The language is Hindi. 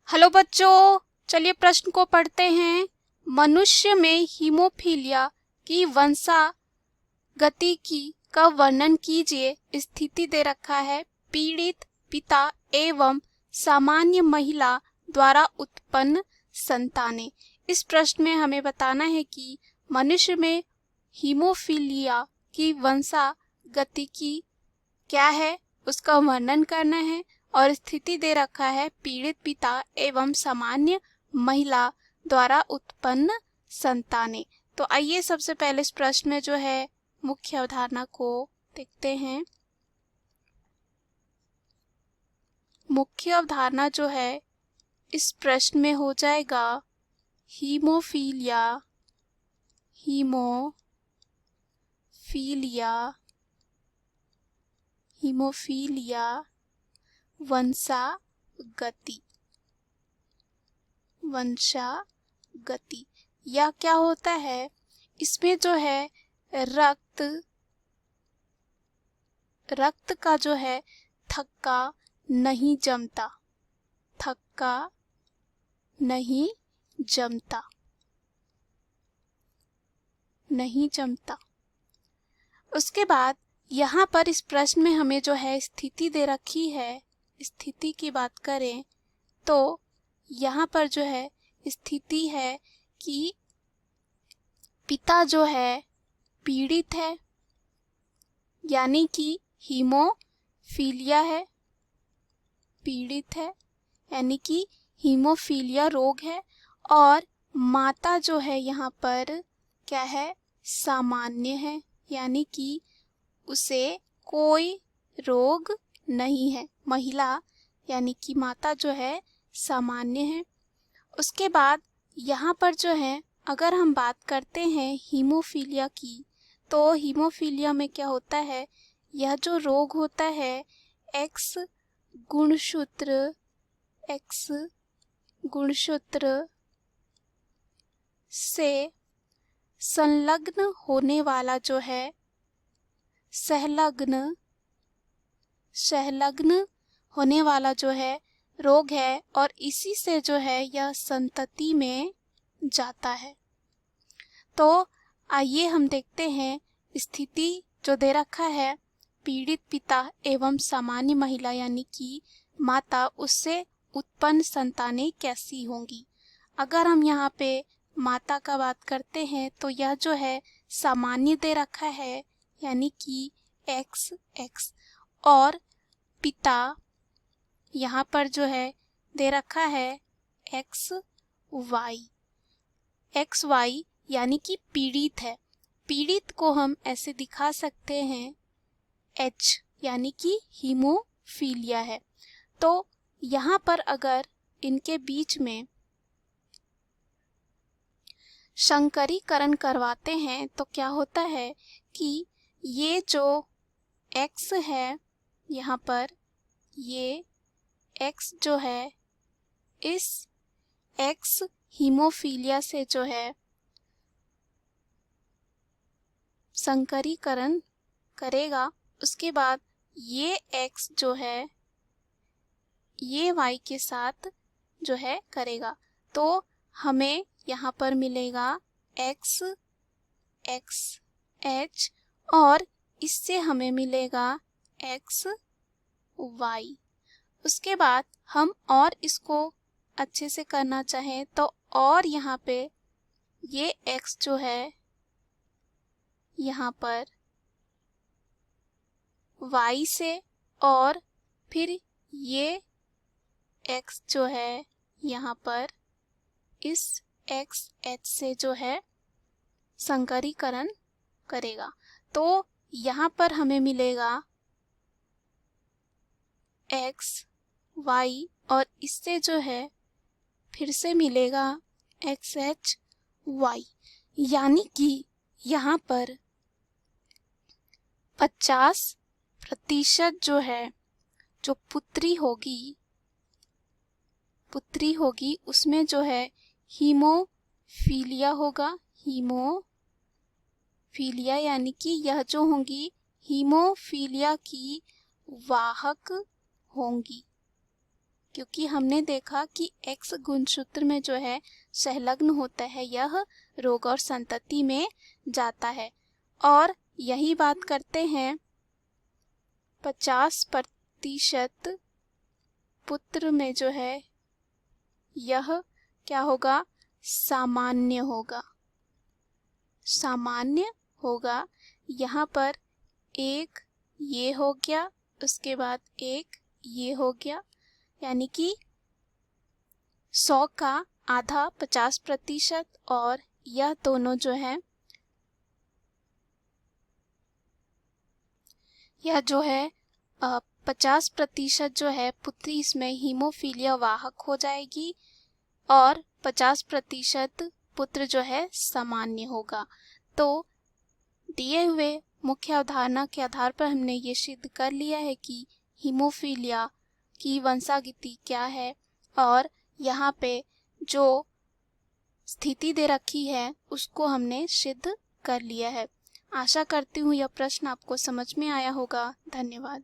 हेलो बच्चों, चलिए प्रश्न को पढ़ते हैं। मनुष्य में हीमोफीलिया की वंशागति की का वर्णन कीजिए। स्थिति दे रखा है पीड़ित पिता एवं सामान्य महिला द्वारा उत्पन्न संतानें। इस प्रश्न में हमें बताना है कि मनुष्य में हीमोफीलिया की वंशागति की क्या है, उसका वर्णन करना है। और स्थिति दे रखा है पीड़ित पिता एवं सामान्य महिला द्वारा उत्पन्न संतानें। तो आइए सबसे पहले इस प्रश्न में जो है मुख्य अवधारणा को देखते हैं। मुख्य अवधारणा जो है इस प्रश्न में हो जाएगा हीमोफीलिया वंशागति या क्या होता है, इसमें जो है रक्त का जो है थक्का नहीं जमता। उसके बाद यहाँ पर इस प्रश्न में हमें जो है स्थिति दे रखी है। स्थिति की बात करें तो यहाँ पर जो है स्थिति है कि पिता जो है पीड़ित है, यानी कि हीमोफीलिया है, पीड़ित है यानी कि हीमोफीलिया रोग है। और माता जो है यहाँ पर क्या है, सामान्य है, यानी कि उसे कोई रोग नहीं है। महिला यानी कि माता जो है सामान्य है। उसके बाद यहाँ पर जो है अगर हम बात करते हैं हीमोफीलिया की, तो हीमोफीलिया में क्या होता है, यह जो रोग होता है एक्स गुणसूत्र से संलग्न होने वाला जो है संलग्न होने वाला जो है रोग है, और इसी से जो है यह संतति में जाता है। तो आइए हम देखते हैं स्थिति जो दे रखा है पीड़ित पिता एवं सामान्य महिला यानी कि माता, उससे उत्पन्न संतानें कैसी होंगी। अगर हम यहाँ पे माता का बात करते हैं तो यह जो है सामान्य दे रखा है, यानी कि XX, और पिता यहाँ पर जो है दे रखा है XY यानी कि पीड़ित है। पीड़ित को हम ऐसे दिखा सकते हैं H यानी कि हीमोफीलिया है। तो यहाँ पर अगर इनके बीच में संकरीकरण करवाते हैं तो क्या होता है कि ये जो X है यहाँ पर, ये X जो है इस X हीमोफीलिया से जो है संकरीकरण करेगा। उसके बाद ये X जो है ये Y के साथ जो है करेगा, तो हमें यहाँ पर मिलेगा XH, और इससे हमें मिलेगा XY। उसके बाद हम और इसको अच्छे से करना चाहें तो और यहाँ पे ये X जो है यहाँ पर Y से, और फिर ये X जो है यहाँ पर इस XH से जो है संकरीकरण करेगा। तो यहाँ पर हमें मिलेगा XY, और इससे जो है फिर से मिलेगा XHY, यानी कि यहाँ पर 50% जो है जो पुत्री होगी उसमें जो है हीमोफीलिया होगा। हीमोफीलिया यानी कि यह जो होंगी हीमोफीलिया की वाहक होंगी। क्योंकि हमने देखा कि X गुणसूत्र में जो है संलग्न होता है यह रोग और संतति में जाता है। और यही बात करते हैं 50% पुत्र में जो है यह क्या होगा, सामान्य होगा। सामान्य होगा। यहाँ पर एक ये हो गया, उसके बाद एक ये हो गया, यानी कि 100 का आधा 50% और यह दोनों जो है यह जो है 50% जो है पुत्री इसमें हीमोफीलिया वाहक हो जाएगी और 50% पुत्र जो है सामान्य होगा। तो दिए हुए मुख्य अवधारणा के आधार पर हमने ये सिद्ध कर लिया है कि हीमोफीलिया की वंशागति क्या है और यहाँ पे जो स्थिति दे रखी है उसको हमने सिद्ध कर लिया है। आशा करती हूँ यह प्रश्न आपको समझ में आया होगा। धन्यवाद।